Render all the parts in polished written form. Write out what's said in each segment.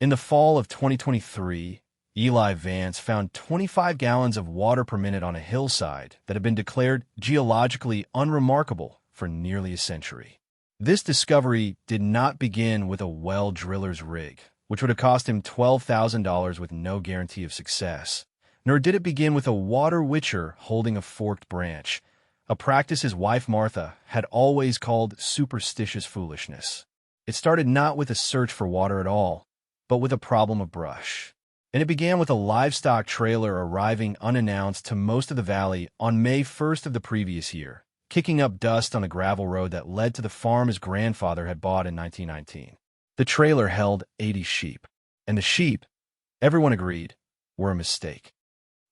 In the fall of 2023, Eli Vance found 25 gallons of water per minute on a hillside that had been declared geologically unremarkable for nearly a century. This discovery did not begin with a well driller's rig, which would have cost him $12,000 with no guarantee of success, nor did it begin with a water witcher holding a forked branch, a practice his wife Martha had always called superstitious foolishness. It started not with a search for water at all, but with a problem of brush. And it began with a livestock trailer arriving unannounced to most of the valley on May 1st of the previous year, kicking up dust on a gravel road that led to the farm his grandfather had bought in 1919. The trailer held 80 sheep, and the sheep, everyone agreed, were a mistake.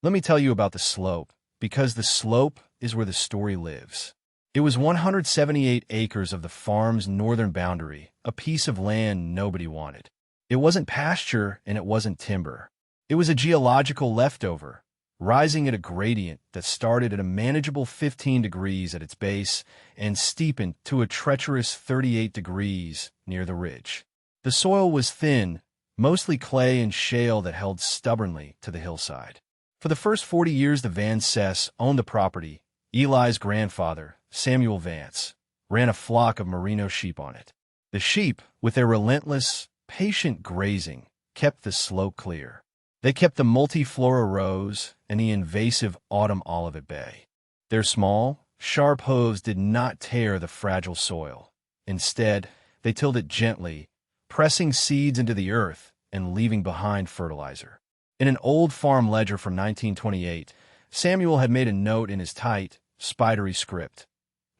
Let me tell you about the slope, because the slope is where the story lives. It was 178 acres of the farm's northern boundary, a piece of land nobody wanted. It wasn't pasture and it wasn't timber. It was a geological leftover, rising at a gradient that started at a manageable 15 degrees at its base and steepened to a treacherous 38 degrees near the ridge. The soil was thin, mostly clay and shale that held stubbornly to the hillside. For the first 40 years the Vances owned the property, Eli's grandfather, Samuel Vance, ran a flock of merino sheep on it. The sheep, with their relentless, patient grazing, kept the slope clear. They kept the multiflora rose and the invasive autumn olive at bay. Their small, sharp hooves did not tear the fragile soil. Instead, they tilled it gently, pressing seeds into the earth and leaving behind fertilizer. In an old farm ledger from 1928, Samuel had made a note in his tight, spidery script: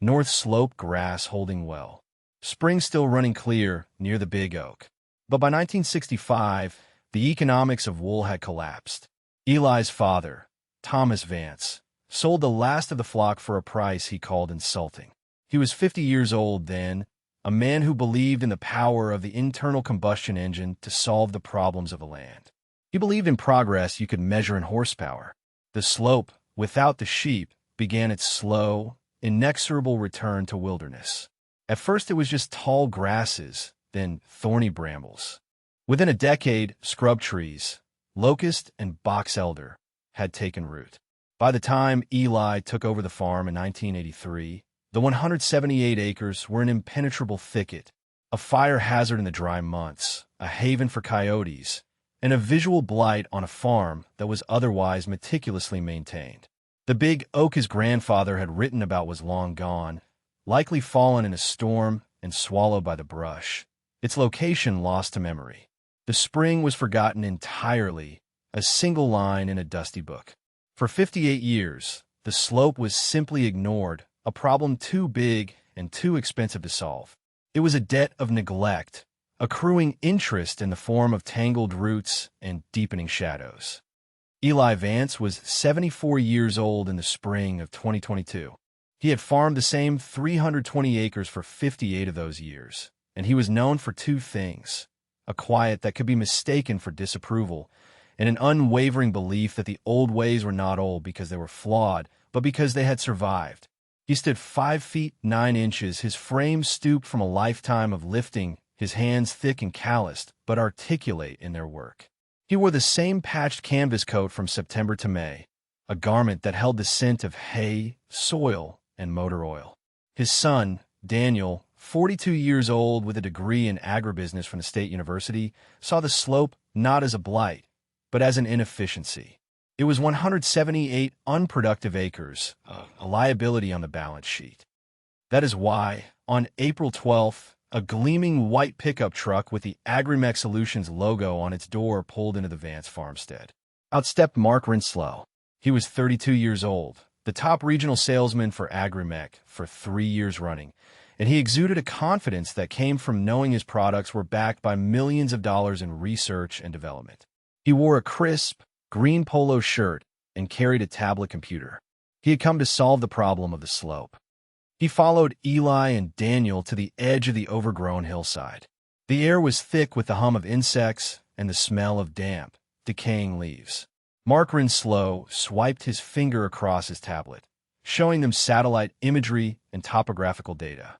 North Slope grass holding well. Spring still running clear near the big oak. But by 1965, the economics of wool had collapsed. Eli's father, Thomas Vance, sold the last of the flock for a price he called insulting. He was 50 years old then, a man who believed in the power of the internal combustion engine to solve the problems of the land. He believed in progress you could measure in horsepower. The slope, without the sheep, began its slow, inexorable return to wilderness. At first it was just tall grasses, then thorny brambles. Within a decade, scrub trees, locust and box elder, had taken root. By the time Eli took over the farm in 1983, the 178 acres were an impenetrable thicket, a fire hazard in the dry months, a haven for coyotes, and a visual blight on a farm that was otherwise meticulously maintained. The big oak his grandfather had written about was long gone, likely fallen in a storm and swallowed by the brush, its location lost to memory. The spring was forgotten entirely, a single line in a dusty book. For 58 years, the slope was simply ignored, a problem too big and too expensive to solve. It was a debt of neglect, accruing interest in the form of tangled roots and deepening shadows. Eli Vance was 74 years old in the spring of 2022. He had farmed the same 320 acres for 58 of those years, and he was known for two things: a quiet that could be mistaken for disapproval, and an unwavering belief that the old ways were not old because they were flawed, but because they had survived. He stood 5 feet 9 inches, his frame stooped from a lifetime of lifting, his hands thick and calloused, but articulate in their work. He wore the same patched canvas coat from September to May, a garment that held the scent of hay, soil, and motor oil. His son, Daniel, 42 years old with a degree in agribusiness from the State University, saw the slope not as a blight, but as an inefficiency. It was 178 unproductive acres, a liability on the balance sheet. That is why, on April 12th, a gleaming white pickup truck with the Agrimec Solutions logo on its door pulled into the Vance farmstead. Out stepped Mark Rinslow. He was 32 years old, the top regional salesman for Agrimec for 3 years running, and he exuded a confidence that came from knowing his products were backed by millions of dollars in research and development. He wore a crisp, green polo shirt and carried a tablet computer. He had come to solve the problem of the slope. He followed Eli and Daniel to the edge of the overgrown hillside. The air was thick with the hum of insects and the smell of damp, decaying leaves. Mark Rinslow swiped his finger across his tablet, showing them satellite imagery and topographical data.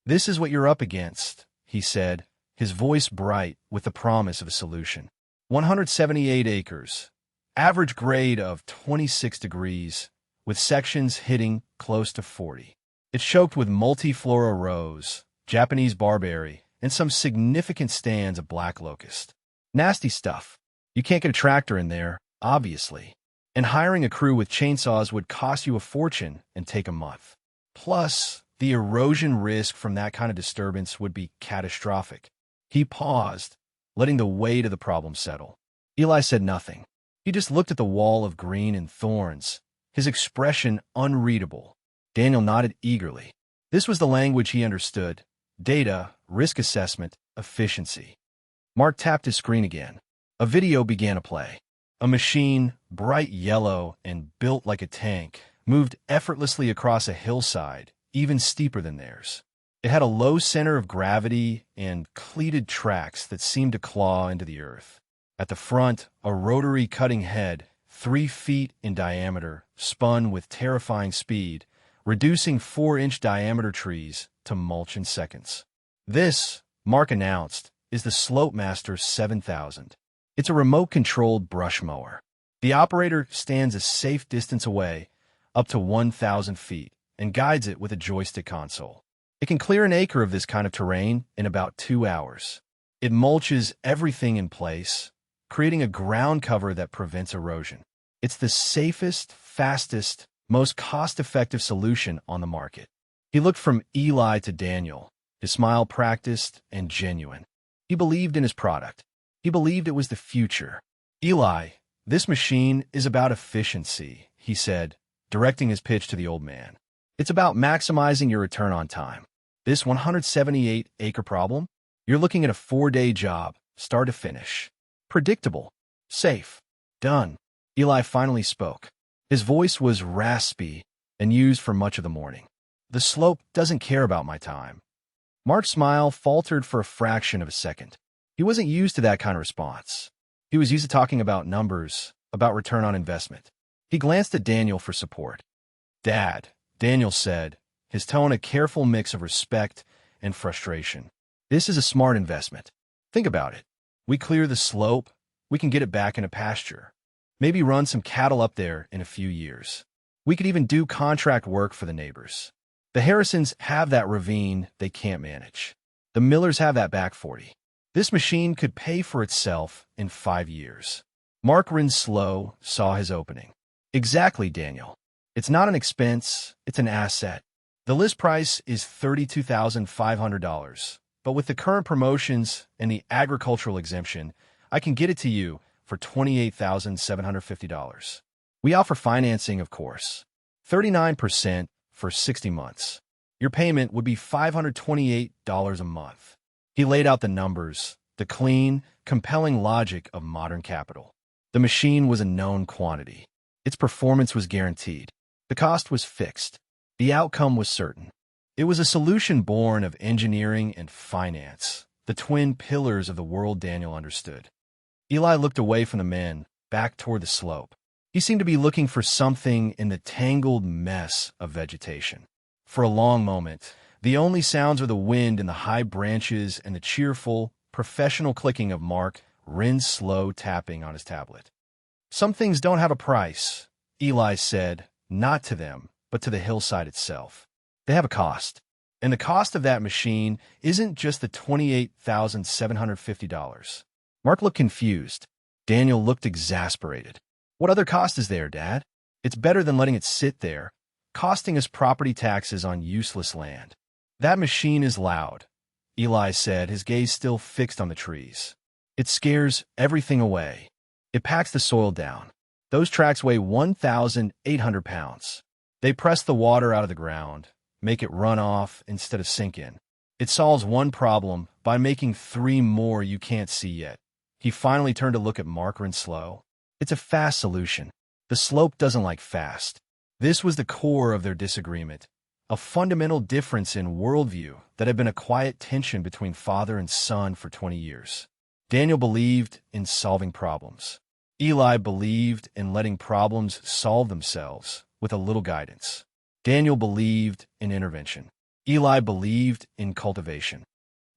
"This is what you're up against," he said, his voice bright with the promise of a solution. 178 acres, average grade of 26 degrees, with sections hitting close to 40. It's choked with multiflora rose, Japanese barberry, and some significant stands of black locust. Nasty stuff. You can't get a tractor in there, obviously. And hiring a crew with chainsaws would cost you a fortune and take a month. Plus, the erosion risk from that kind of disturbance would be catastrophic. He paused, letting the weight of the problem settle. Eli said nothing. He just looked at the wall of green and thorns, his expression unreadable. Daniel nodded eagerly. This was the language he understood: data, risk assessment, efficiency. Mark tapped his screen again. A video began to play. A machine, bright yellow and built like a tank, moved effortlessly across a hillside, even steeper than theirs. It had a low center of gravity and cleated tracks that seemed to claw into the earth. At the front, a rotary cutting head, 3 feet in diameter, spun with terrifying speed, reducing 4-inch diameter trees to mulch in seconds. This, Mark announced, is the Slopemaster 7000. It's a remote-controlled brush mower. The operator stands a safe distance away, up to 1,000 feet, and guides it with a joystick console. It can clear an acre of this kind of terrain in about 2 hours. It mulches everything in place, creating a ground cover that prevents erosion. It's the safest, fastest, most cost-effective solution on the market. He looked from Eli to Daniel, his smile practiced and genuine. He believed in his product. He believed it was the future. Eli, this machine is about efficiency, he said, directing his pitch to the old man. It's about maximizing your return on time. This 178-acre problem? You're looking at a 4-day job, start to finish. Predictable. Safe. Done. Eli finally spoke. His voice was raspy and used for much of the morning. The slope doesn't care about my time. Mark's smile faltered for a fraction of a second. He wasn't used to that kind of response. He was used to talking about numbers, about return on investment. He glanced at Daniel for support. Dad, Daniel said, his tone a careful mix of respect and frustration. This is a smart investment. Think about it. We clear the slope, we can get it back into pasture. Maybe run some cattle up there in a few years. We could even do contract work for the neighbors. The Harrisons have that ravine they can't manage. The Millers have that back 40. This machine could pay for itself in 5 years. Mark Rinslow saw his opening. Exactly, Daniel. It's not an expense, it's an asset. The list price is $32,500, but with the current promotions and the agricultural exemption, I can get it to you for $28,750. We offer financing, of course. 39% for 60 months. Your payment would be $528 a month. He laid out the numbers, the clean, compelling logic of modern capital. The machine was a known quantity. Its performance was guaranteed. The cost was fixed. The outcome was certain. It was a solution born of engineering and finance, the twin pillars of the world Daniel understood. Eli looked away from the men, back toward the slope. He seemed to be looking for something in the tangled mess of vegetation. For a long moment, the only sounds were the wind in the high branches and the cheerful, professional clicking of Mark Rinslow tapping on his tablet. Some things don't have a price, Eli said, not to them, but to the hillside itself. They have a cost. And the cost of that machine isn't just the $28,750. Mark looked confused. Daniel looked exasperated. What other cost is there, Dad? It's better than letting it sit there, costing us property taxes on useless land. That machine is loud, Eli said, his gaze still fixed on the trees. It scares everything away. It packs the soil down. Those tracks weigh 1,800 pounds. They press the water out of the ground, make it run off instead of sink in. It solves one problem by making 3 more you can't see yet. He finally turned to look at Mark Rinslow. It's a fast solution. The slope doesn't like fast. This was the core of their disagreement, a fundamental difference in worldview that had been a quiet tension between father and son for 20 years. Daniel believed in solving problems. Eli believed in letting problems solve themselves with a little guidance. Daniel believed in intervention. Eli believed in cultivation.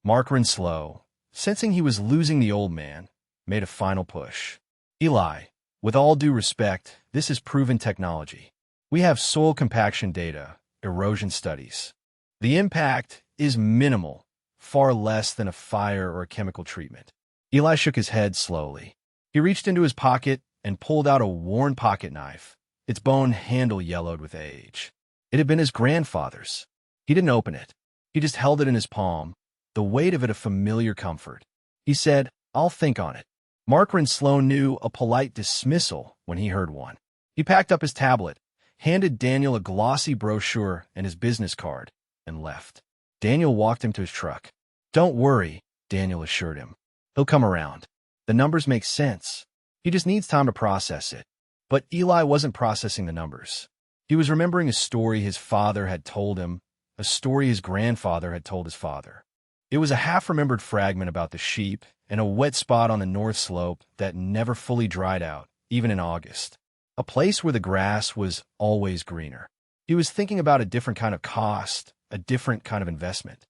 Mark Rinslow, sensing he was losing the old man, made a final push. Eli, with all due respect, this is proven technology. We have soil compaction data, erosion studies. The impact is minimal, far less than a fire or a chemical treatment. Eli shook his head slowly. He reached into his pocket and pulled out a worn pocket knife, its bone handle yellowed with age. It had been his grandfather's. He didn't open it. He just held it in his palm, the weight of it a familiar comfort. He said, "I'll think on it." Markren Sloan knew a polite dismissal when he heard one. He packed up his tablet, handed Daniel a glossy brochure and his business card, and left. Daniel walked him to his truck. "Don't worry," Daniel assured him. "He'll come around. The numbers make sense. He just needs time to process it." But Eli wasn't processing the numbers. He was remembering a story his father had told him, a story his grandfather had told his father. It was a half-remembered fragment about the sheep and a wet spot on the north slope that never fully dried out, even in August. A place where the grass was always greener. He was thinking about a different kind of cost, a different kind of investment.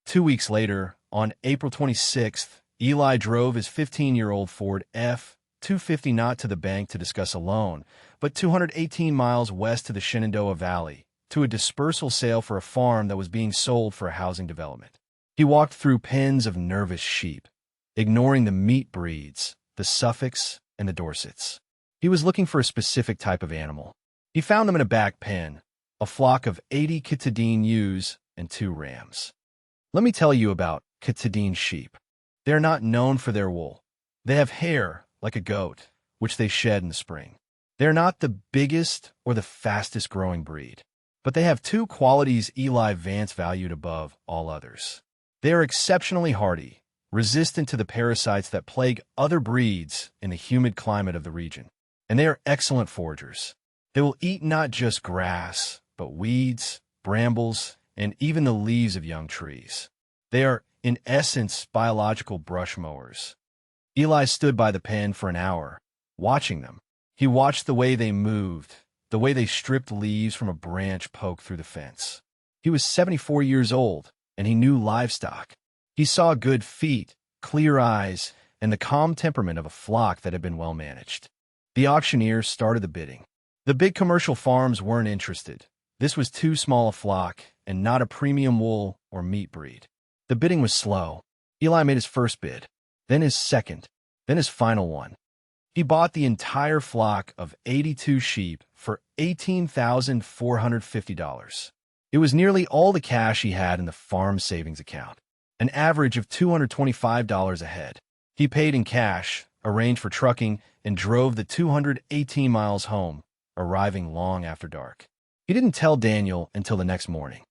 2 weeks later, on April 26th, Eli drove his 15-year-old Ford F-250 not to the bank to discuss a loan, but 218 miles west to the Shenandoah Valley, to a dispersal sale for a farm that was being sold for a housing development. He walked through pens of nervous sheep, ignoring the meat breeds, the Suffolks, and the Dorsets. He was looking for a specific type of animal. He found them in a back pen, a flock of 80 Kittadine ewes and 2 rams. Let me tell you about Kittadine sheep. They are not known for their wool. They have hair, like a goat, which they shed in the spring. They are not the biggest or the fastest growing breed, but they have 2 qualities Eli Vance valued above all others. They are exceptionally hardy, resistant to the parasites that plague other breeds in the humid climate of the region, and they are excellent foragers. They will eat not just grass, but weeds, brambles, and even the leaves of young trees. They are, in essence, biological brush mowers. Eli stood by the pen for an hour, watching them. He watched the way they moved, the way they stripped leaves from a branch poked through the fence. He was 74 years old, and he knew livestock. He saw good feet, clear eyes, and the calm temperament of a flock that had been well managed. The auctioneer started the bidding. The big commercial farms weren't interested. This was too small a flock, and not a premium wool or meat breed. The bidding was slow. Eli made his first bid, then his second, then his final one. He bought the entire flock of 82 sheep for $18,450. It was nearly all the cash he had in the farm savings account, an average of $225 a head. He paid in cash, arranged for trucking, and drove the 218 miles home, arriving long after dark. He didn't tell Daniel until the next morning.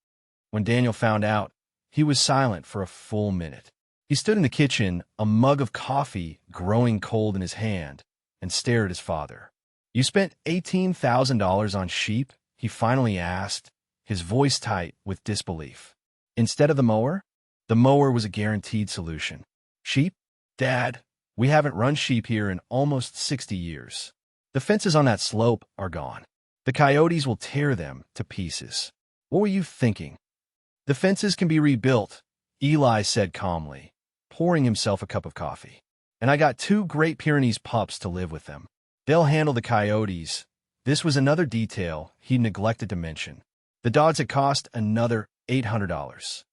When Daniel found out, he was silent for a full minute. He stood in the kitchen, a mug of coffee growing cold in his hand, and stared at his father. "You spent $18,000 on sheep?" he finally asked, his voice tight with disbelief. "Instead of the mower?" The mower was a guaranteed solution. "Sheep? Dad, we haven't run sheep here in almost 60 years. The fences on that slope are gone. The coyotes will tear them to pieces. What were you thinking?" "The fences can be rebuilt," Eli said calmly, pouring himself a cup of coffee. "And I got 2 Great Pyrenees pups to live with them. They'll handle the coyotes." This was another detail he neglected to mention. The dogs had cost another $800.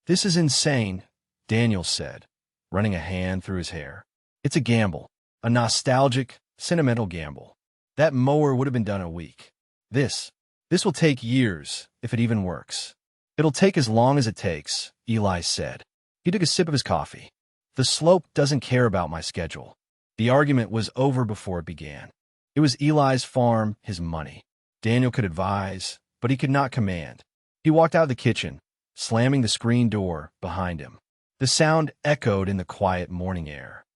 "This is insane," Daniel said, running a hand through his hair. "It's a gamble, a nostalgic, sentimental gamble. That mower would have been done in a week. This will take years, if it even works." "It'll take as long as it takes," Eli said. He took a sip of his coffee. "The slope doesn't care about my schedule." The argument was over before it began. It was Eli's farm, his money. Daniel could advise, but he could not command. He walked out of the kitchen, slamming the screen door behind him. The sound echoed in the quiet morning air.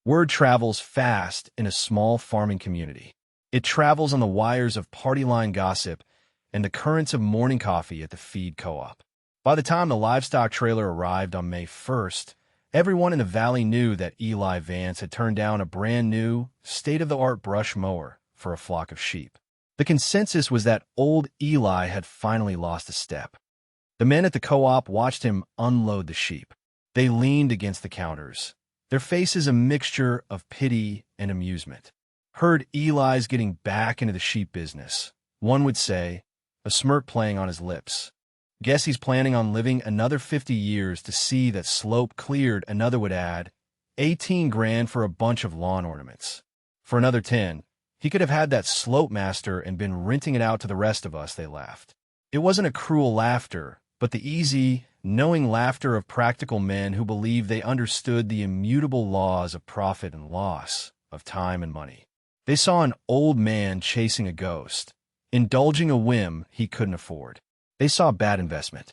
Word travels fast in a small farming community. It travels on the wires of party-line gossip and the currents of morning coffee at the feed co-op. By the time the livestock trailer arrived on May 1st, everyone in the valley knew that Eli Vance had turned down a brand-new, state-of-the-art brush mower for a flock of sheep. The consensus was that old Eli had finally lost a step. The men at the co-op watched him unload the sheep. They leaned against the counters, their faces a mixture of pity and amusement. Heard Eli's getting back into the sheep business, one would say, a smirk playing on his lips. Guess he's planning on living another 50 years to see that slope cleared, another would add, 18 grand for a bunch of lawn ornaments. For another 10, he could have had that slope master and been renting it out to the rest of us, they laughed. It wasn't a cruel laughter, but the easy, knowing laughter of practical men who believed they understood the immutable laws of profit and loss, of time and money. They saw an old man chasing a ghost, indulging a whim he couldn't afford. They saw bad investment.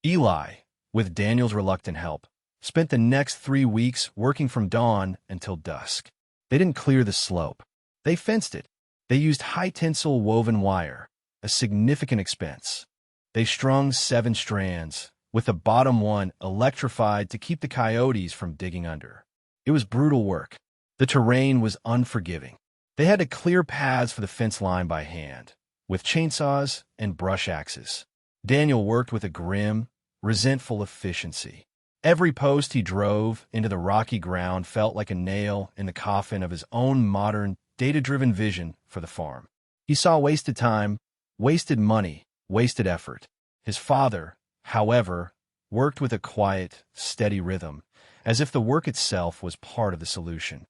Eli, with Daniel's reluctant help, spent the next 3 weeks working from dawn until dusk. They didn't clear the slope. They fenced it. They used high-tensile woven wire, a significant expense. They strung 7 strands, with the bottom one electrified to keep the coyotes from digging under. It was brutal work. The terrain was unforgiving. They had to clear paths for the fence line by hand, with chainsaws and brush axes. Daniel worked with a grim, resentful efficiency. Every post he drove into the rocky ground felt like a nail in the coffin of his own modern, data-driven vision for the farm. He saw wasted time, wasted money, wasted effort. His father, however, worked with a quiet, steady rhythm, as if the work itself was part of the solution.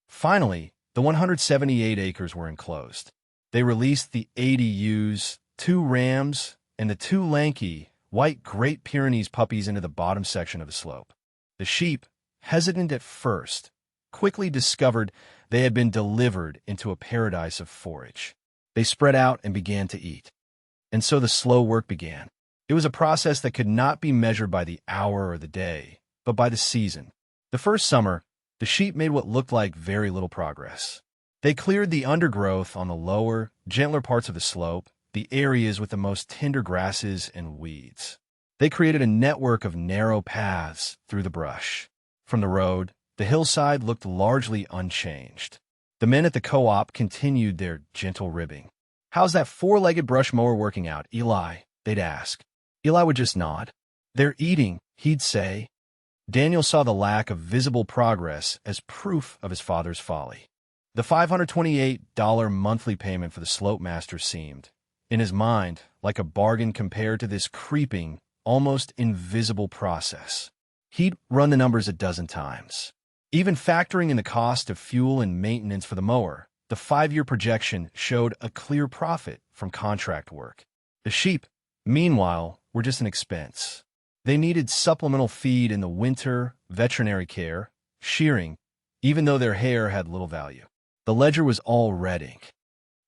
Finally, the 178 acres were enclosed. They released the 80 ewes, 2 rams, and the 2 lanky, white Great Pyrenees puppies into the bottom section of the slope. The sheep, hesitant at first, quickly discovered they had been delivered into a paradise of forage. They spread out and began to eat. And so the slow work began. It was a process that could not be measured by the hour or the day, but by the season. The first summer, the sheep made what looked like very little progress. They cleared the undergrowth on the lower, gentler parts of the slope, the areas with the most tender grasses and weeds. They created a network of narrow paths through the brush. From the road, the hillside looked largely unchanged. The men at the co-op continued their gentle ribbing. "How's that 4-legged brush mower working out, Eli?" they'd ask. Eli would just nod. "They're eating," he'd say. Daniel saw the lack of visible progress as proof of his father's folly. The $528 monthly payment for the slope master seemed, in his mind, like a bargain compared to this creeping, almost invisible process. He'd run the numbers a dozen times. Even factoring in the cost of fuel and maintenance for the mower, the 5-year projection showed a clear profit from contract work. The sheep, meanwhile, were just an expense. They needed supplemental feed in the winter, veterinary care, shearing, even though their hair had little value. The ledger was all red ink.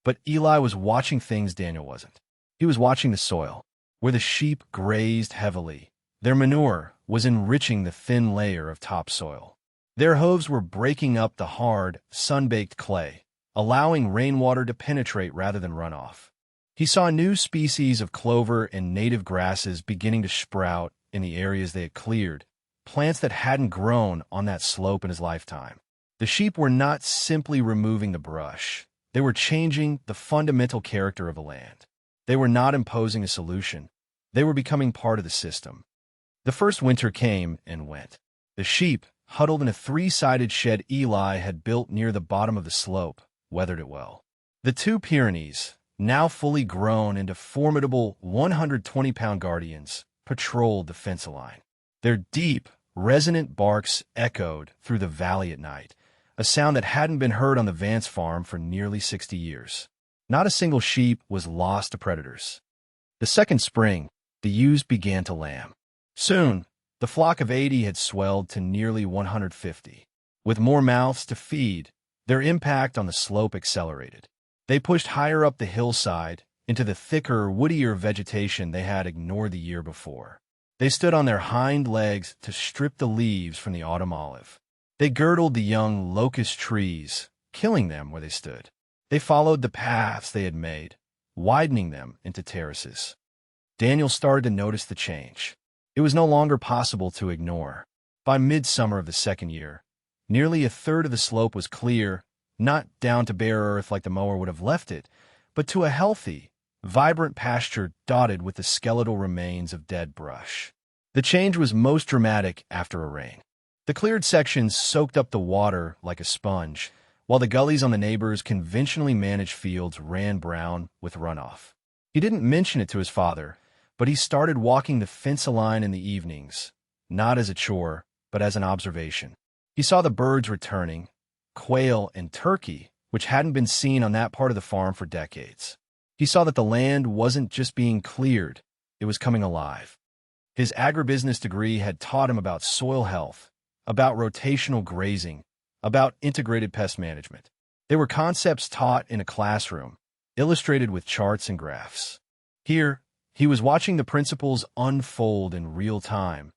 But Eli was watching things Daniel wasn't. He was watching the soil, where the sheep grazed heavily. Their manure was enriching the thin layer of topsoil. Their hooves were breaking up the hard, sun-baked clay, allowing rainwater to penetrate rather than run off. He saw new species of clover and native grasses beginning to sprout in the areas they had cleared, plants that hadn't grown on that slope in his lifetime. The sheep were not simply removing the brush. They were changing the fundamental character of the land. They were not imposing a solution. They were becoming part of the system. The first winter came and went. The sheep, huddled in a 3-sided shed Eli had built near the bottom of the slope, weathered it well. The 2 Pyrenees, now fully grown into formidable 120-pound guardians, patrolled the fence line. Their deep, resonant barks echoed through the valley at night, a sound that hadn't been heard on the Vance farm for nearly 60 years. Not a single sheep was lost to predators. The second spring, the ewes began to lamb. Soon, the flock of 80 had swelled to nearly 150. With more mouths to feed, their impact on the slope accelerated. They pushed higher up the hillside, into the thicker, woodier vegetation they had ignored the year before. They stood on their hind legs to strip the leaves from the autumn olive. They girdled the young locust trees, killing them where they stood. They followed the paths they had made, widening them into terraces. Daniel started to notice the change. It was no longer possible to ignore. By midsummer of the second year, nearly a third of the slope was clear, not down to bare earth like the mower would have left it, but to a healthy, vibrant pasture dotted with the skeletal remains of dead brush. The change was most dramatic after a rain. The cleared sections soaked up the water like a sponge, while the gullies on the neighbors' conventionally managed fields ran brown with runoff. He didn't mention it to his father, but he started walking the fence line in the evenings, not as a chore, but as an observation. He saw the birds returning, quail and turkey, which hadn't been seen on that part of the farm for decades. He saw that the land wasn't just being cleared, it was coming alive. His agribusiness degree had taught him about soil health, about rotational grazing, about integrated pest management. They were concepts taught in a classroom, illustrated with charts and graphs. Here, he was watching the principles unfold in real time,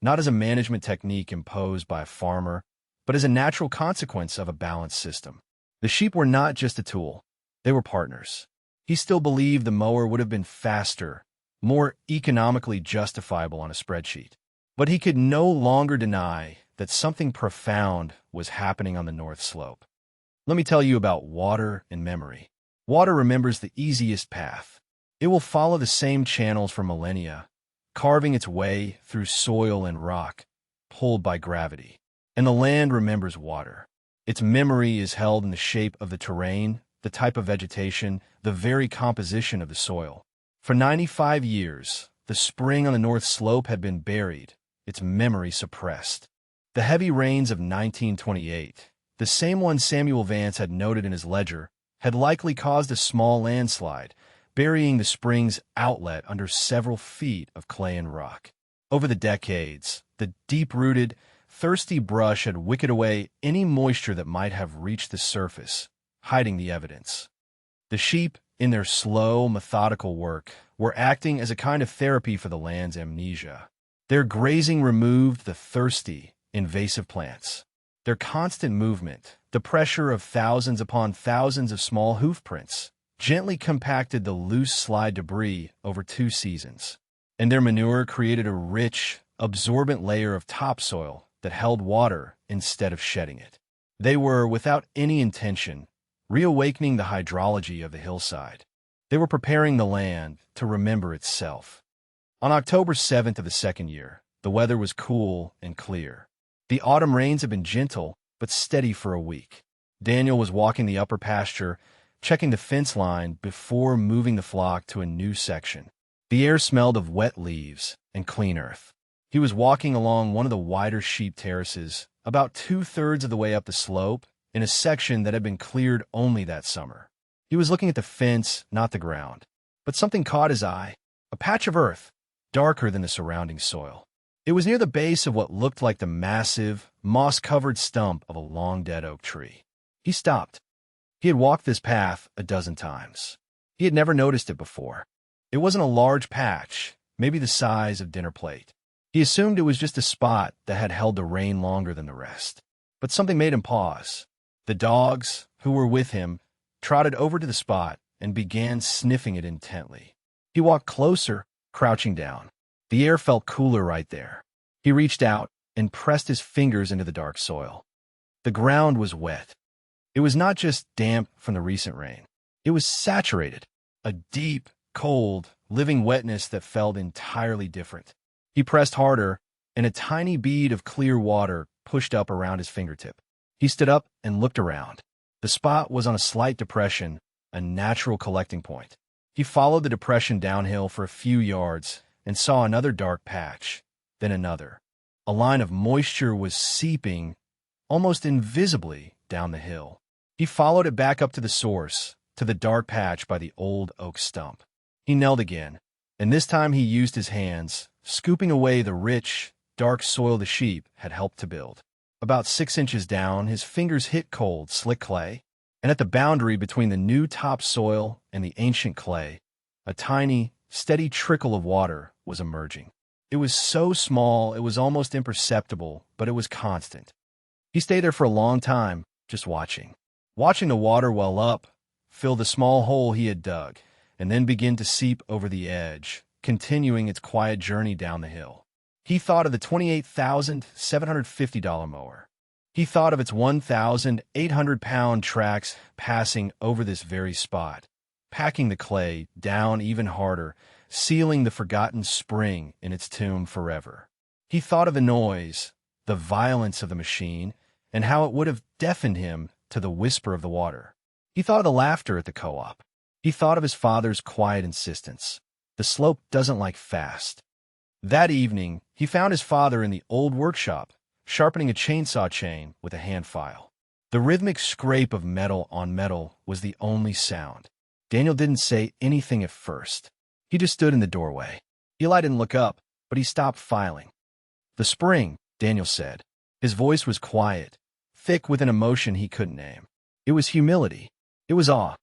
not as a management technique imposed by a farmer, but as a natural consequence of a balanced system. The sheep were not just a tool, they were partners. He still believed the mower would have been faster, more economically justifiable on a spreadsheet. But he could no longer deny that something profound was happening on the north slope. Let me tell you about water and memory. Water remembers the easiest path. It will follow the same channels for millennia, carving its way through soil and rock, pulled by gravity. And the land remembers water. Its memory is held in the shape of the terrain, the type of vegetation, the very composition of the soil. For 95 years, the spring on the north slope had been buried, its memory suppressed. The heavy rains of 1928, the same one Samuel Vance had noted in his ledger, had likely caused a small landslide, burying the spring's outlet under several feet of clay and rock. Over the decades, the deep-rooted, thirsty brush had wicked away any moisture that might have reached the surface, hiding the evidence. The sheep, in their slow, methodical work, were acting as a kind of therapy for the land's amnesia. Their grazing removed the thirsty, invasive plants. Their constant movement, the pressure of thousands upon thousands of small hoof prints, gently compacted the loose slide debris over 2 seasons. And their manure created a rich, absorbent layer of topsoil that held water instead of shedding it. They were, without any intention, reawakening the hydrology of the hillside. They were preparing the land to remember itself. On October 7th of the second year, the weather was cool and clear. The autumn rains had been gentle, but steady for a week. Daniel was walking the upper pasture, checking the fence line before moving the flock to a new section. The air smelled of wet leaves and clean earth. He was walking along one of the wider sheep terraces, about 2/3 of the way up the slope, in a section that had been cleared only that summer. He was looking at the fence, not the ground. But something caught his eye, a patch of earth, darker than the surrounding soil. It was near the base of what looked like the massive, moss-covered stump of a long-dead oak tree. He stopped. He had walked this path a dozen times. He had never noticed it before. It wasn't a large patch, maybe the size of dinner plate. He assumed it was just a spot that had held the rain longer than the rest. But something made him pause. The dogs, who were with him, trotted over to the spot and began sniffing it intently. He walked closer, crouching down. The air felt cooler right there. He reached out and pressed his fingers into the dark soil. The ground was wet. It was not just damp from the recent rain. It was saturated, a deep, cold, living wetness that felt entirely different. He pressed harder, and a tiny bead of clear water pushed up around his fingertip. He stood up and looked around. The spot was on a slight depression, a natural collecting point. He followed the depression downhill for a few yards and saw another dark patch, then another. A line of moisture was seeping, almost invisibly, down the hill. He followed it back up to the source, to the dark patch by the old oak stump. He knelt again, and this time he used his hands, scooping away the rich, dark soil the sheep had helped to build. About 6 inches down, his fingers hit cold, slick clay, and at the boundary between the new topsoil and the ancient clay, a tiny, steady trickle of water was emerging. It was so small it was almost imperceptible, but it was constant. He stayed there for a long time, just watching the water well up, fill the small hole he had dug, and then begin to seep over the edge, continuing its quiet journey down the hill. He thought of the $28,750 mower. He thought of its 1,800-pound tracks passing over this very spot, packing the clay down even harder, sealing the forgotten spring in its tomb forever. He thought of the noise, the violence of the machine, and how it would have deafened him to the whisper of the water. He thought of the laughter at the co-op. He thought of his father's quiet insistence. The slope doesn't like fast. That evening, he found his father in the old workshop, sharpening a chainsaw chain with a hand file. The rhythmic scrape of metal on metal was the only sound. Daniel didn't say anything at first. He just stood in the doorway. Eli didn't look up, but he stopped filing. "The spring," Daniel said. His voice was quiet, thick with an emotion he couldn't name. It was humility. It was awe.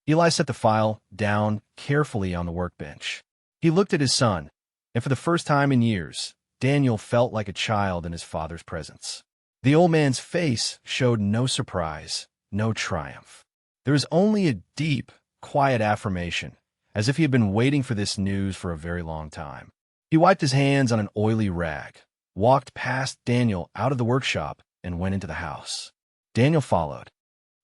Eli set the file down carefully on the workbench. He looked at his son, and for the first time in years, Daniel felt like a child in his father's presence. The old man's face showed no surprise, no triumph. There was only a deep, quiet affirmation, as if he had been waiting for this news for a very long time. He wiped his hands on an oily rag, walked past Daniel out of the workshop, and went into the house. Daniel followed.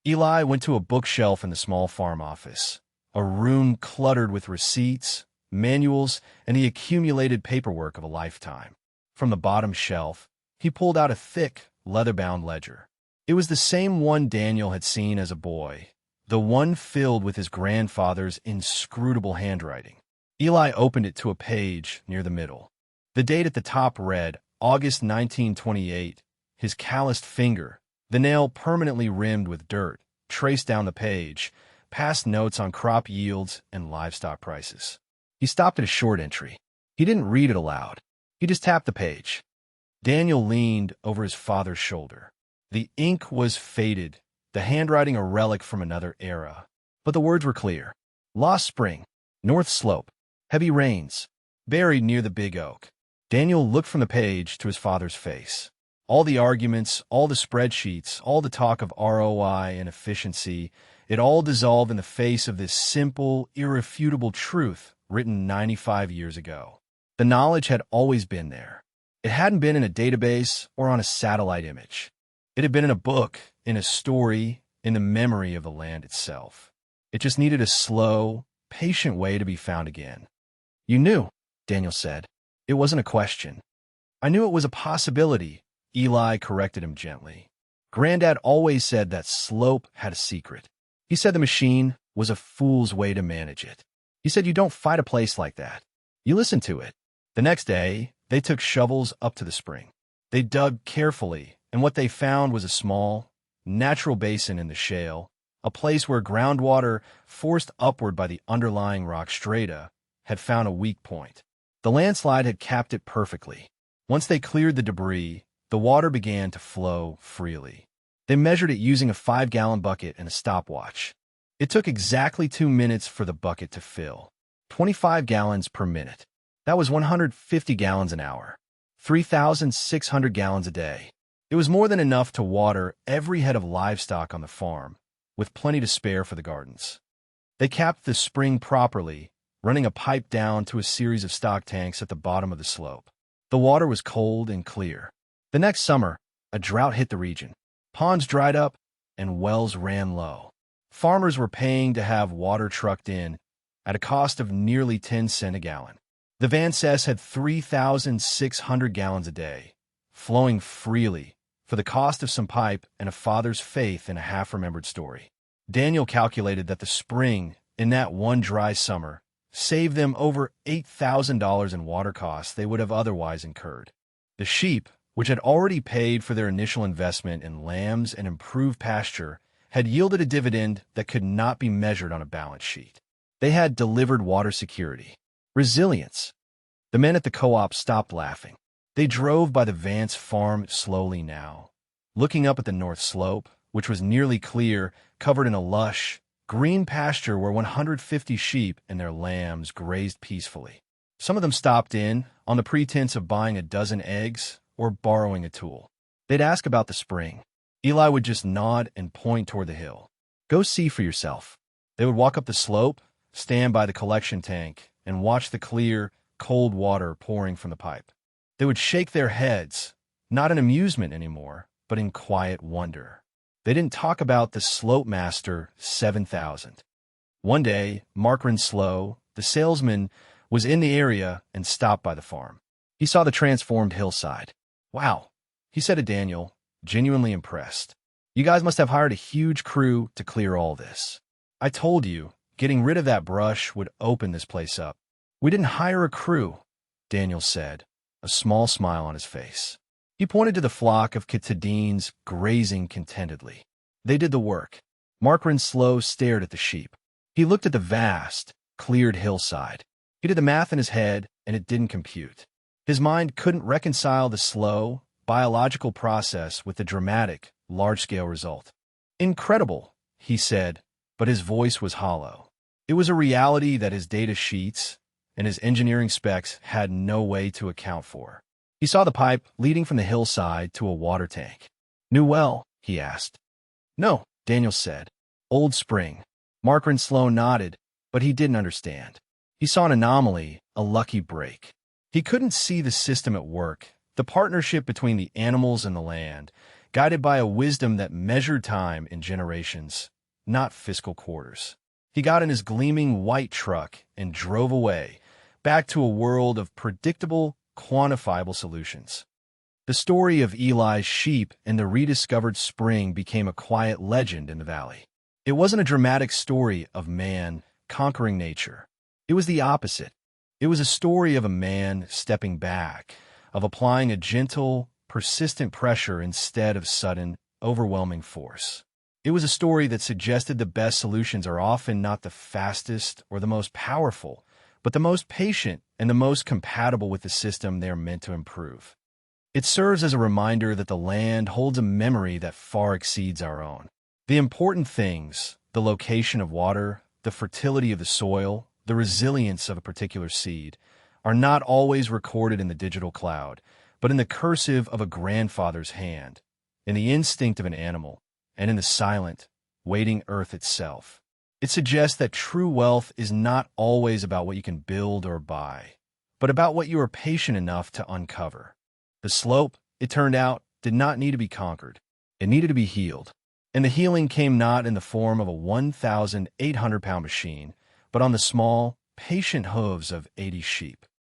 Eli went to a bookshelf in the small farm office, a room cluttered with receipts, manuals, and the accumulated paperwork of a lifetime. From the bottom shelf, he pulled out a thick, leather-bound ledger. It was the same one Daniel had seen as a boy, the one filled with his grandfather's inscrutable handwriting. Eli opened it to a page near the middle. The date at the top read August 1928. His calloused finger, the nail permanently rimmed with dirt, traced down the page, past notes on crop yields and livestock prices. He stopped at a short entry. He didn't read it aloud. He just tapped the page. Daniel leaned over his father's shoulder. The ink was faded, the handwriting a relic from another era. But the words were clear. Lost Spring, North Slope, heavy rains, buried near the big oak. Daniel looked from the page to his father's face. All the arguments, all the spreadsheets, all the talk of ROI and efficiency, it all dissolved in the face of this simple, irrefutable truth written 95 years ago. The knowledge had always been there. It hadn't been in a database or on a satellite image. It had been in a book, in a story, in the memory of the land itself. It just needed a slow, patient way to be found again. "You knew," Daniel said. "It wasn't a question." "I knew it was a possibility," Eli corrected him gently. Granddad always said that slope had a secret. He said the machine was a fool's way to manage it. He said you don't fight a place like that. You listen to it. The next day, they took shovels up to the spring. They dug carefully, and what they found was a small, natural basin in the shale, a place where groundwater, forced upward by the underlying rock strata, had found a weak point. The landslide had capped it perfectly. Once they cleared the debris, the water began to flow freely. They measured it using a 5-gallon bucket and a stopwatch. It took exactly 2 minutes for the bucket to fill. 25 gallons per minute. That was 150 gallons an hour. 3,600 gallons a day. It was more than enough to water every head of livestock on the farm, with plenty to spare for the gardens. They capped the spring properly, running a pipe down to a series of stock tanks at the bottom of the slope. The water was cold and clear. The next summer, a drought hit the region. Ponds dried up, and wells ran low. Farmers were paying to have water trucked in at a cost of nearly 10 cents a gallon. The Vances had 3,600 gallons a day, flowing freely, for the cost of some pipe and a father's faith in a half-remembered story. Daniel calculated that the spring, in that one dry summer, saved them over $8,000 in water costs they would have otherwise incurred. The sheep, which had already paid for their initial investment in lambs and improved pasture, had yielded a dividend that could not be measured on a balance sheet. They had delivered water security, resilience. The men at the co-op stopped laughing. They drove by the Vance farm slowly now, looking up at the north slope, which was nearly clear, covered in a lush, green pasture where 150 sheep and their lambs grazed peacefully. Some of them stopped in on the pretense of buying a dozen eggs or borrowing a tool. They'd ask about the spring. Eli would just nod and point toward the hill. "Go see for yourself." They would walk up the slope, stand by the collection tank, and watch the clear, cold water pouring from the pipe. They would shake their heads, not in amusement anymore, but in quiet wonder. They didn't talk about the Slope Master 7000. One day, Mark Renslow, the salesman, was in the area and stopped by the farm. He saw the transformed hillside. "Wow," he said to Daniel, genuinely impressed. "You guys must have hired a huge crew to clear all this. I told you, getting rid of that brush would open this place up." "We didn't hire a crew," Daniel said, a small smile on his face. He pointed to the flock of Kitadines grazing contentedly. "They did the work." Mark Renslow stared at the sheep. He looked at the vast, cleared hillside. He did the math in his head, and it didn't compute. His mind couldn't reconcile the slow, biological process with the dramatic, large-scale result. "Incredible," he said, but his voice was hollow. It was a reality that his data sheets and his engineering specs had no way to account for. He saw the pipe leading from the hillside to a water tank. "New well?" he asked. "No," Daniel said. "Old spring." Mark Renslow nodded, but he didn't understand. He saw an anomaly, a lucky break. He couldn't see the system at work, the partnership between the animals and the land, guided by a wisdom that measured time in generations, not fiscal quarters. He got in his gleaming white truck and drove away, back to a world of predictable, quantifiable solutions. The story of Eli's sheep and the rediscovered spring became a quiet legend in the valley. It wasn't a dramatic story of man conquering nature. It was the opposite. It was a story of a man stepping back, of applying a gentle, persistent pressure instead of sudden, overwhelming force. It was a story that suggested the best solutions are often not the fastest or the most powerful, but the most patient and the most compatible with the system they are meant to improve. It serves as a reminder that the land holds a memory that far exceeds our own. The important things, the location of water, the fertility of the soil, the resilience of a particular seed, are not always recorded in the digital cloud, but in the cursive of a grandfather's hand, in the instinct of an animal, and in the silent, waiting earth itself. It suggests that true wealth is not always about what you can build or buy, but about what you are patient enough to uncover. The slope, it turned out, did not need to be conquered. It needed to be healed. And the healing came not in the form of a 1,800-pound machine, but on the small, patient hooves of 80 sheep.